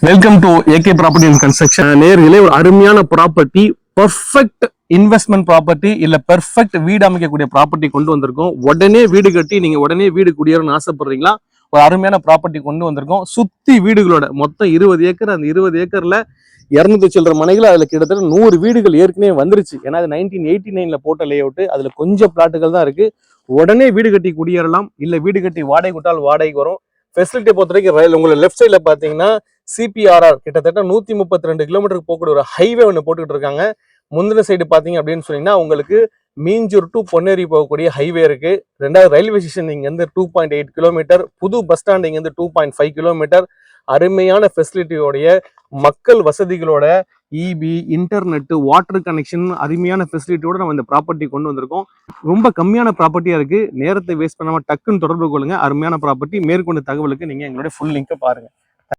Welcome to AK property and construction. நேர்களே, ஒரு அருமையான ப்ராப்பர்ட்டி, பெர்ஃபெக்ட் இன்வெஸ்ட்மெண்ட் ப்ராப்பர்ட்டி இல்ல பெர்ஃபெக்ட் வீடு அமைக்கக்கூடிய ப்ராப்பர்ட்டி கொண்டு வந்திருக்கோம். உடனே வீடு கட்டி நீங்க உடனே வீடு குடியேறணும்னு ஆசைப்படுறீங்களா? ஒரு அருமையான ப்ராப்பர்ட்டி கொண்டு வந்திருக்கோம். சுத்தி வீடுகளோட மொத்தம் 20 ஏக்கர். அந்த 20 ஏக்கர்ல 200 சில்லற மனைகள், அதுல கிட்டத்தட்ட 100 வீடுகள் ஏற்கனவே வந்துருச்சு. ஏன்னா அது 1989ல போட்ட லே அவுட். அதுல கொஞ்சம் பிளாட்டுகள் தான் இருக்கு. உடனே வீடு கட்டி குடியேறலாம், இல்ல வீடு கட்டி வாடகை விட்டால் வாடகைக்கு வரும். ஃபெசிலிட்டியை பொறுத்த வரைக்கும் ரயில் உங்களை லெஃப்ட் சைட்ல பாத்தீங்கன்னா சிபிஆர்ஆர் கிட்டத்தட்ட 132 கிலோமீட்டருக்கு போகக்கூடிய ஒரு ஹைவே ஒன்று போட்டுக்கிட்டு இருக்காங்க. முந்தின சைடு பாத்தீங்க அப்படின்னு சொன்னீங்கன்னா உங்களுக்கு மீஞ்சூர் டு பொன்னேரி போகக்கூடிய ஹைவே இருக்கு. ரெண்டாவது ரயில்வே ஸ்டேஷன் இங்க இருந்து 2.8 கிலோமீட்டர், புது பஸ் ஸ்டாண்ட் இங்க இருந்து 2.5 கிலோமீட்டர். அருமையான ஃபெசிலிட்டியோடைய மக்கள் வசதிகளோட இபி, இன்டர்நெட், வாட்டர் கனெக்ஷன், அருமையான ஃபெசிலிட்டியோட நம்ம இந்த ப்ராப்பர்ட்டி கொண்டு வந்திருக்கோம். ரொம்ப கம்மியான ப்ராப்பர்ட்டியா இருக்கு. நேரத்தை வேஸ்ட் பண்ணாம டக்குன்னு தொடர்பு கொள்ளுங்க. அருமையான ப்ராப்பர்ட்டி. மேற்கொண்ட தகவலுக்கு நீங்க எங்களுடைய ஃபுல் லிங்கை பாருங்க.